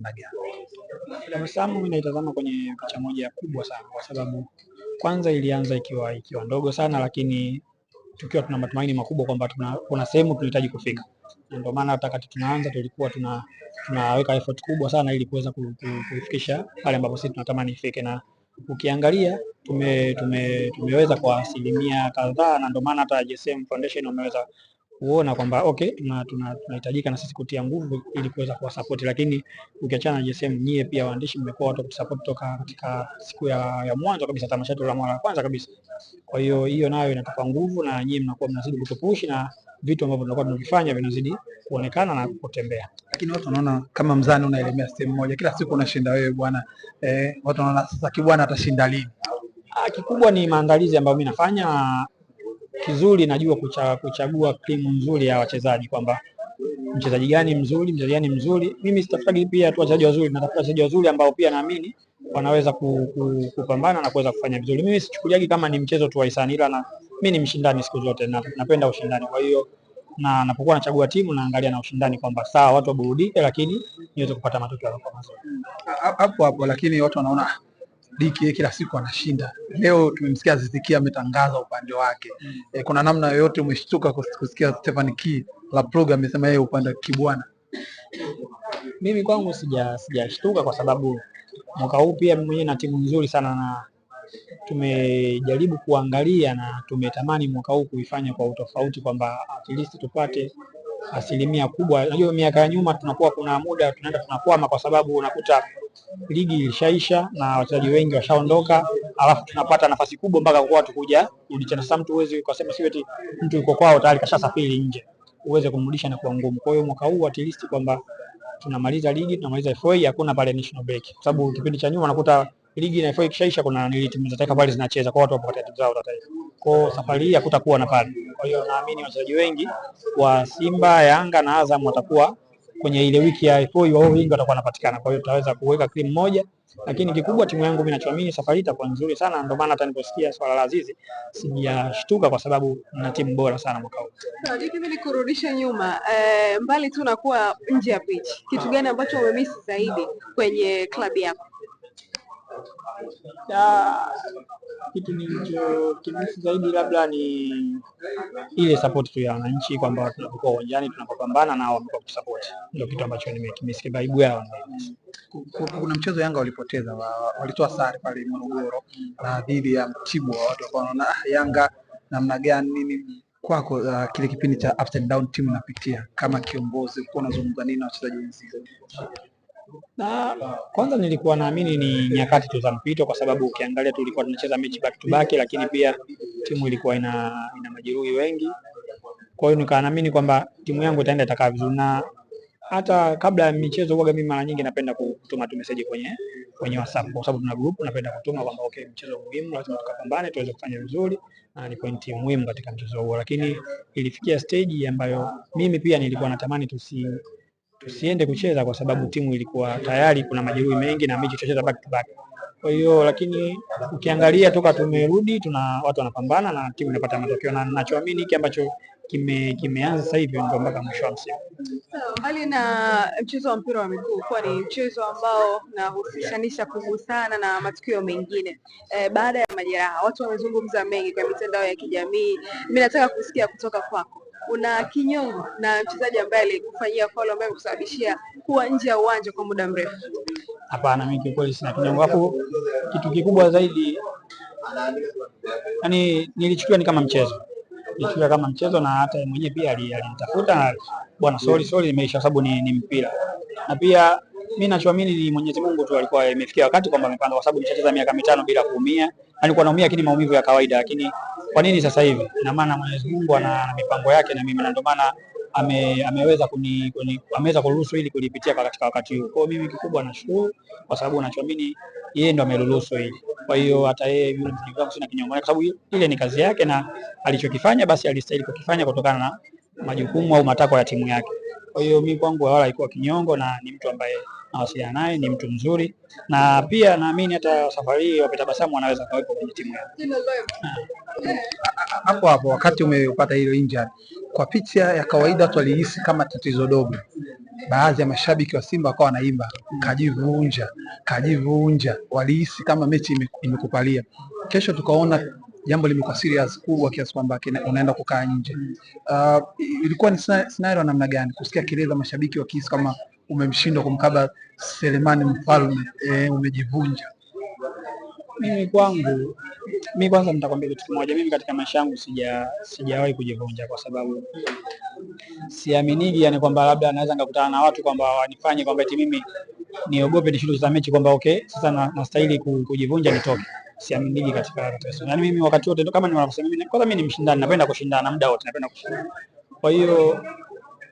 Dar es Salaam mimi naitazama kwenye picha moja kubwa sana, kwa sababu kwanza ilianza ikiwa ndogo sana, lakini tukiwa tuna matumaini makubwa kwamba kuna sehemu tunahitaji kufika. Ndio maana hata wakati tunaanza tulikuwa tunaweka effort kubwa sana ili kuweza kuifikisha pale ambapo sisi tunatamani ifike, na ukiangalia tumeweza kwa asilimia kadhaa, na ndio maana hata GSM Foundation wameweza kuona kwamba okay, tunahitajika na sisi kutia nguvu ili kuweza kuwasupport. Lakini ukiachana na GSM, nyie pia waandishi mmekuwa watu kusupport toka katika siku ya mwanzo kabisa, tamasha letu la mara kwanza kabisa. Kwa hiyo nayo inatupa nguvu, na nyie mnakuwa mnazidi kutupush na vitu ambavyo tunakuwa tunavifanya vinazidi kuonekana na kutembea. Lakini watu wanaona kama mzani unaelemea sehemu moja, kila siku unashinda wewe bwana. Watu wanaona sasa kibwana atashinda lini? Kikubwa ni maandalizi ambayo mimi nafanya. Kizuri najua kuchagua timu nzuri ya wachezaji, kwamba mchezaji gani mzuri. Mimi sitafutagi pia tu wachezaji wazuri, natafuta wachezaji wazuri ambao pia naamini wanaweza kupambana na kuweza kufanya vizuri. Mimi sichukuliagi kama ni mchezo tu wa hisani, ila mimi ni mshindani siku zote, napenda ushindani. Kwa hiyo na napokuwa nachagua timu naangalia na ushindani, kwamba sawa watu waburudike, lakini niweze kupata matokeo mazuri. Hapo lakini watu wanaona Diki kila siku anashinda. Leo tumemsikia Aziz Ki ametangaza upande wake. Kuna namna yoyote umeshtuka kusikia Stefan Ki la program amesema yeye upande wa Kibwana? Mimi kwangu sijashtuka, kwa sababu mwaka huu pia mimi mwenyewe na timu nzuri sana, na tumejaribu kuangalia na tumetamani mwaka huu kuifanya kwa utofauti, kwamba at least tupate asilimia kubwa. Unajua miaka ya nyuma tunakuwa kuna muda tunaenda tunakwama, kwa sababu unakuta ligi ilishaisha na wachezaji wengi washaondoka, alafu tunapata nafasi kubwa mpaka kwa watu kuja kurudi tena. Sasa mtu uweze kusema si eti mtu yuko kwao tayari kashasafiri nje, uweze kumrudisha na kuwa ngumu. Kwa hiyo mwaka huu at least kwamba tunamaliza ligi, tunamaliza FA, hakuna pale national break, kwa sababu kipindi cha nyuma unakuta ligi na FA kishaisha kuna timu za taifa pale zinacheza, kwa watu wapo katika timu zao za taifa. Kwa safari hii hakutakuwa na pale. Kwa hiyo naamini wachezaji wengi wa Simba, Yanga na Azam watakuwa kwenye ile wiki ya FA, wao wengi watakuwa wanapatikana. Kwa hiyo tutaweza kuweka cream moja, lakini kikubwa timu yangu mimi ninachoamini safari itakuwa nzuri sana. Ndio maana hata niliposikia swala la Azizi sijashtuka, kwa sababu na timu bora sana mwaka huu. Sawa, mimi nikurudisha nyuma, mbali tu nakuwa nje ya pitch, kitu gani ambacho umemiss zaidi kwenye klabu yako? Kitu nilichokimisi zaidi labda ni ile support tu ya wananchi, kwamba tunapokuwa uwanjani tunapopambana nao wamekuwa kusupport. Ndio kitu ambacho nimekimisi, vibe yao. Kuna mchezo Yanga walipoteza, walitoa sare pale Morogoro na dhidi ya Mtibwa. Watu wanaona Yanga namna gani nini kwako, kile kipindi cha ups and down timu inapitia, kama kiongozi uko unazungumza nini na wachezaji wenzako? Na kwanza nilikuwa naamini ni nyakati tu za mpito, kwa sababu ukiangalia tulikuwa tunacheza mechi back to back, lakini pia timu ilikuwa ina majeruhi wengi. Kwa hiyo nikaamini kwamba timu yangu itakaa vizuri, na hata kabla ya michezo huwa mimi mara nyingi napenda kutuma tu message kwenye WhatsApp, kwa sababu tuna group, napenda kutuma kwamba okay, mchezo muhimu, lazima tukapambane tuweze kufanya vizuri, na ni pointi muhimu katika mchezo huo. Lakini ilifikia stage ambayo mimi pia nilikuwa natamani tusiende kucheza, kwa sababu timu ilikuwa tayari kuna majeruhi mengi na mechi tutacheza back to back. Kwa hiyo lakini ukiangalia toka tumerudi watu wanapambana na timu inapata matokeo, na ninachoamini hiki ambacho kimeanza sasa hivi ndio mpaka mwisho wa msimu. Hali na mchezo wa mpira wa miguu kwa ni mchezo ambao unahusishanisha kugusana na matukio mengine. Baada ya majeraha watu wamezungumza mengi kwa mitandao ya kijamii. Mimi nataka kusikia kutoka kwako, una kinyongo na mchezaji ambaye alikufanyia foul ambaye kusababishia kuwa nje ya uwanja kwa muda mrefu? Hapana, mimi kweli sina kinyongo. Hapo kitu kikubwa zaidi, yani nilichukua ni kama mchezo. Nilichukua kama mchezo, na hata mwenyewe pia alinitafuta, bwana sorry imeisha, sababu ni mpira. Na pia mimi ninachoamini ni Mwenyezi Mungu tu alikuwa imefikia wakati kwamba amepanga, kwa sababu nilicheza miaka 5 bila kuumia. Nilikuwa naumia lakini maumivu ya kawaida, lakini kwa nini sasa hivi? Ina maana Mwenyezi Mungu ana mipango yake na mimi, na ndio maana ameweza kuruhusu ili kulipitia katika wakati huu. Kwa mimi kikubwa nashukuru, kwa sababu nachoamini yeye ndo ameruhusu hili. Kwa hiyo hata yeye yule mjinga sina kinyongo, kwa sababu ile ni kazi yake, na alichokifanya basi alistahili kukifanya kutokana na majukumu au matakwa ya timu yake. Kwa hiyo mimi kwangu wala haikuwa kinyongo, na ni mtu ambaye nawasiliana naye, ni mtu mzuri, na pia naamini hata safari hii wapetabasamu wanaweza kawepo kwenye timu yake. Hapo wakati umepata hilo injury, kwa picha ya kawaida watu walihisi kama tatizo dogo, baadhi ya mashabiki wa Simba wakawa wanaimba kajivunja kajivunja, walihisi kama mechi imekupalia. Kesho tukaona jambo limekuwa serious kubwa kiasi kwamba unaenda kukaa nje. Ilikuwa ni scenario namna gani kusikia kelele za mashabiki wakihisi kama umemshindwa kumkaba Selemani Mfalme, umejivunja? Mimi kwanza nitakwambia kitu kimoja. Mimi katika maisha yangu sijawahi kujivunja, kwa sababu siaminiki yani kwamba labda naweza nikakutana na watu kwamba wanifanye kwamba eti mimi niogope nishindwe kucheza mechi kwamba okay sasa nastahili kujivunja nitoke. Siaminiki katika hiyo. Yani mimi wakati wote kama ninavyosema, mimi ni mshindani, napenda kushindana muda wote, napenda kushindana. Kwa hiyo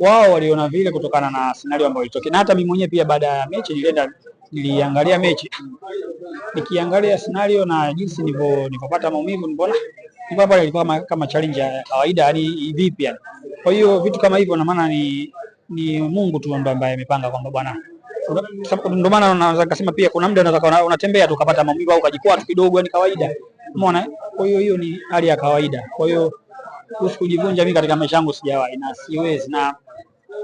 wao waliona vile kutokana na scenario ambayo ilitokea, na hata mimi mwenyewe pia baada ya mechi niliangalia mechi, nikiangalia scenario na jinsi nilipopata maumivu, nimeona pale ilikuwa kama challenge ya kawaida, yani vipi yani. Kwa hiyo vitu kama hivyo na maana ni Mungu tu ambaye amepanga kwamba bwana, ndio maana naweza kusema pia kuna muda unaweza unatembea tu ukapata maumivu au ukajikwaa tu kidogo, ni kawaida, umeona. Kwa hiyo ni hali ya kawaida. Kwa hiyo kujivunja mimi katika maisha yangu sijawahi na siwezi, na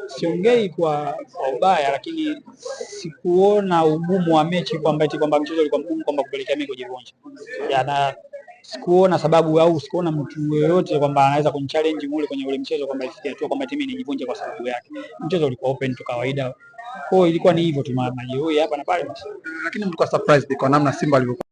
siongei kwa ubaya, lakini sikuona ugumu wa mechi kwamba mchezo ulikuwa mgumu kwamba kupelekea mimi kujivunja. Na sikuona sababu au sikuona mtu yoyote kwamba anaweza kunichallenge mule kwenye ule mchezo kwamba ifikie tu kwamba mimi nijivunje kwa sababu yake. Mchezo ulikuwa open tu kawaida. Kwa hiyo ilikuwa ni hivyo tu, majeruhi hapa na pale. Lakini mlikuwa surprised kwa namna Simba alivyokuwa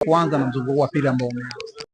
kuanza na mzunguko wa pili ambao